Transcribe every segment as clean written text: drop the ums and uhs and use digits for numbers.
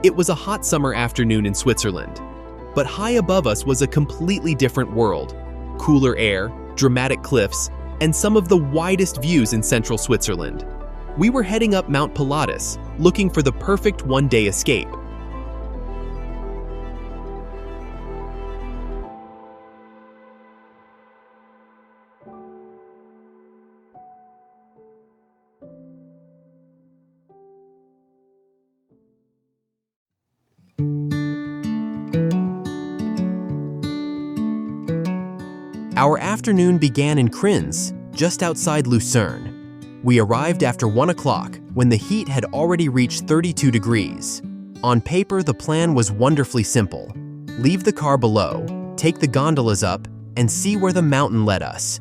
It was a hot summer afternoon in Switzerland, but high above us was a completely different world. Cooler air, dramatic cliffs, and some of the widest views in central Switzerland. We were heading up Mount Pilatus, looking for the perfect one-day escape. Our afternoon began in Kriens, just outside Lucerne. We arrived after 1 o'clock, when the heat had already reached 32 degrees. On paper, the plan was wonderfully simple. Leave the car below, take the gondolas up, and see where the mountain led us.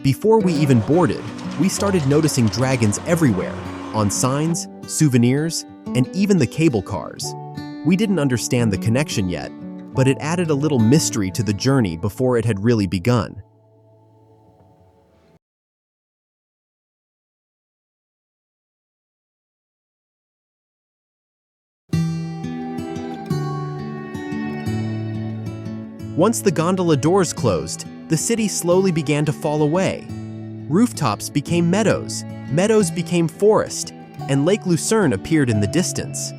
Before we even boarded, we started noticing dragons everywhere, on signs, souvenirs, and even the cable cars. We didn't understand the connection yet, but it added a little mystery to the journey before it had really begun. Once the gondola doors closed, the city slowly began to fall away. Rooftops became meadows, meadows became forest, and Lake Lucerne appeared in the distance.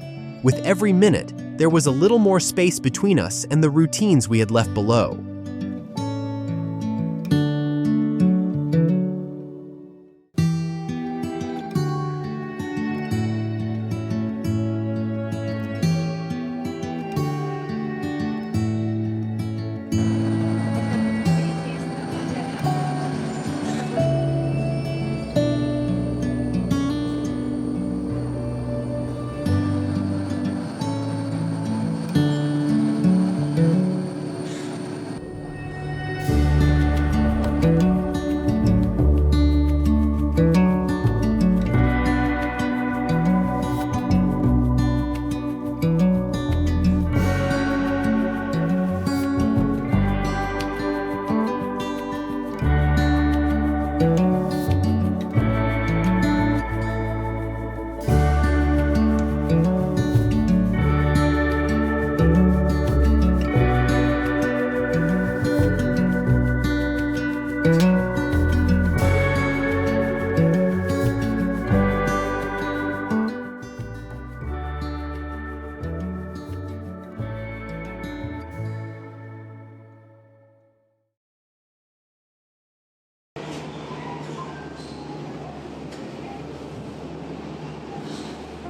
With every minute, there was a little more space between us and the routines we had left below.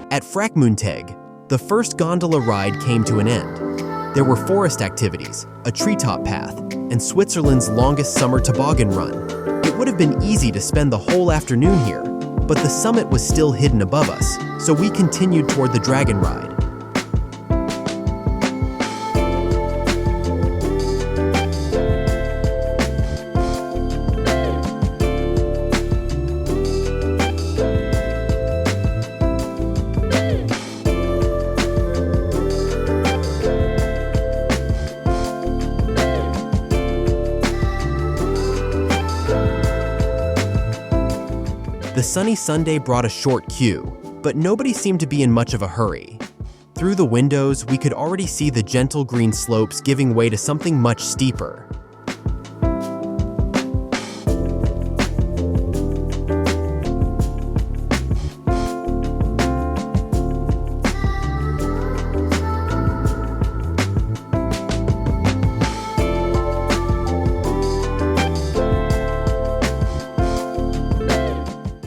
At Fräkmüntegg, the first gondola ride came to an end. There were forest activities, a treetop path, and Switzerland's longest summer toboggan run. It would have been easy to spend the whole afternoon here, but the summit was still hidden above us, so we continued toward the dragon ride. The sunny Sunday brought a short queue, but nobody seemed to be in much of a hurry. Through the windows, we could already see the gentle green slopes giving way to something much steeper.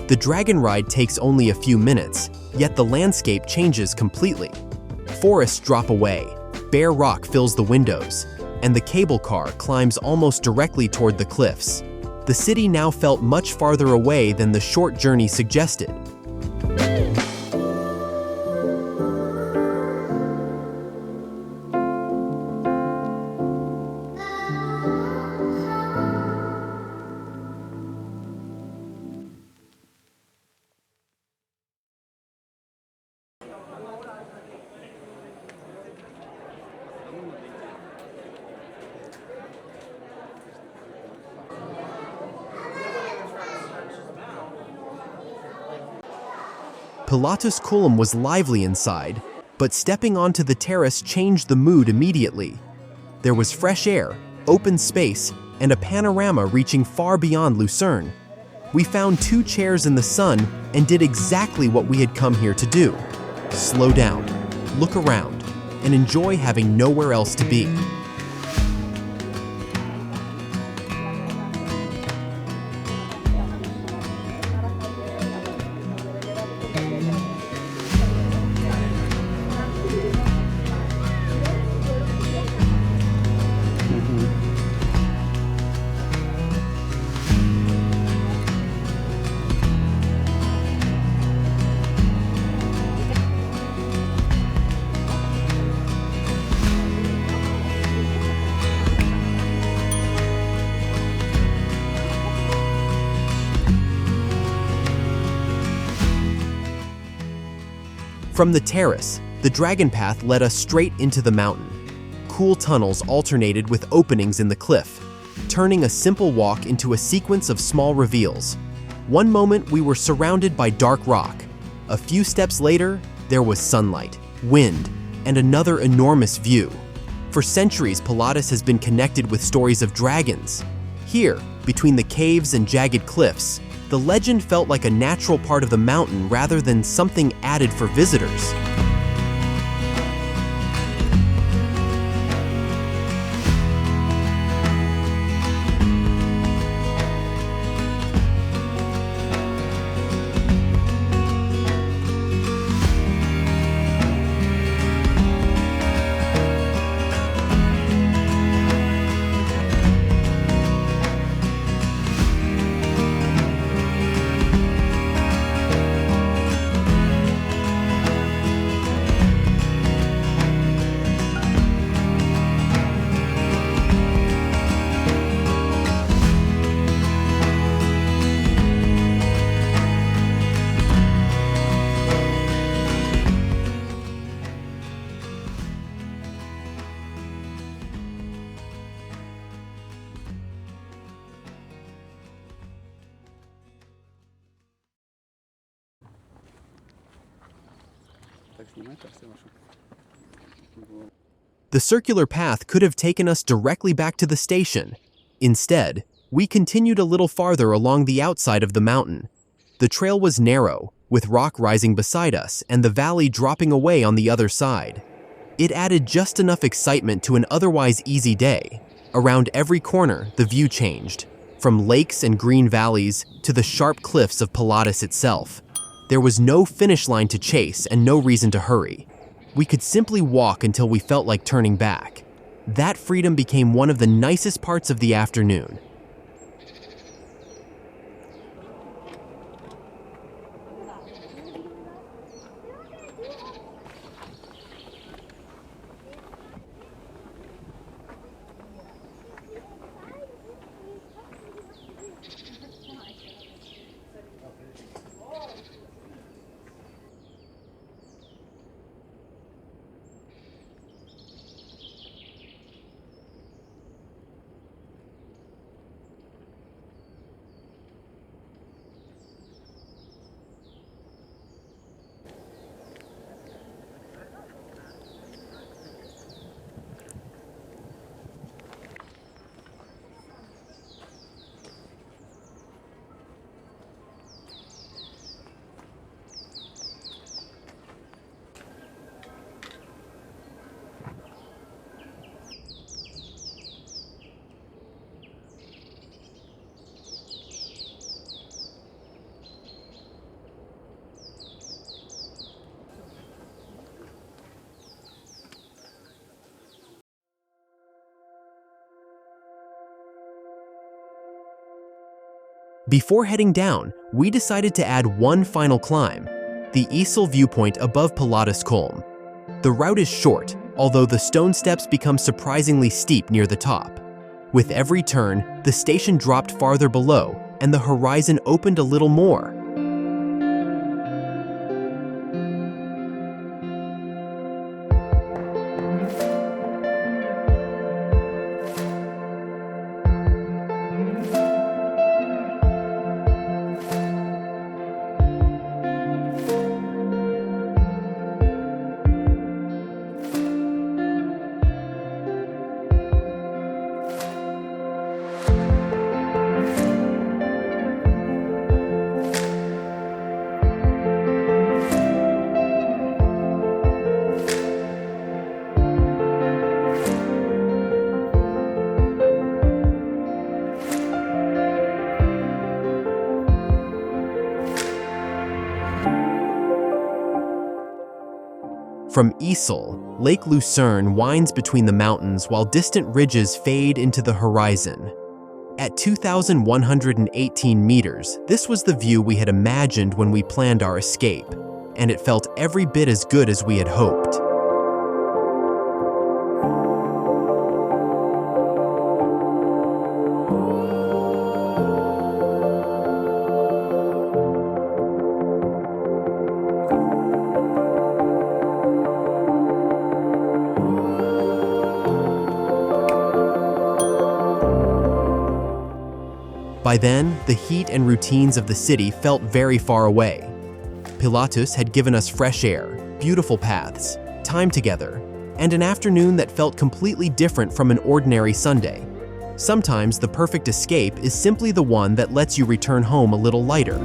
The dragon ride takes only a few minutes, yet the landscape changes completely. Forests drop away, bare rock fills the windows, and the cable car climbs almost directly toward the cliffs. The city now felt much farther away than the short journey suggested. Pilatus Kulm was lively inside, but stepping onto the terrace changed the mood immediately. There was fresh air, open space, and a panorama reaching far beyond Lucerne. We found 2 chairs in the sun and did exactly what we had come here to do. Slow down, look around, and enjoy having nowhere else to be. From the terrace, the dragon path led us straight into the mountain. Cool tunnels alternated with openings in the cliff, turning a simple walk into a sequence of small reveals. One moment we were surrounded by dark rock. A few steps later, there was sunlight, wind, and another enormous view. For centuries, Pilatus has been connected with stories of dragons. Here, between the caves and jagged cliffs, the legend felt like a natural part of the mountain rather than something added for visitors. The circular path could have taken us directly back to the station. Instead, we continued a little farther along the outside of the mountain. The trail was narrow, with rock rising beside us and the valley dropping away on the other side. It added just enough excitement to an otherwise easy day. Around every corner, the view changed, from lakes and green valleys to the sharp cliffs of Pilatus itself. There was no finish line to chase and no reason to hurry. We could simply walk until we felt like turning back. That freedom became one of the nicest parts of the afternoon. Before heading down, we decided to add one final climb, the Esel viewpoint above Pilatus Kulm. The route is short, although the stone steps become surprisingly steep near the top. With every turn, the station dropped farther below, and the horizon opened a little more. From Esel, Lake Lucerne winds between the mountains while distant ridges fade into the horizon. At 2,118 meters, this was the view we had imagined when we planned our escape, and it felt every bit as good as we had hoped. By then, the heat and routines of the city felt very far away. Pilatus had given us fresh air, beautiful paths, time together, and an afternoon that felt completely different from an ordinary Sunday. Sometimes the perfect escape is simply the one that lets you return home a little lighter.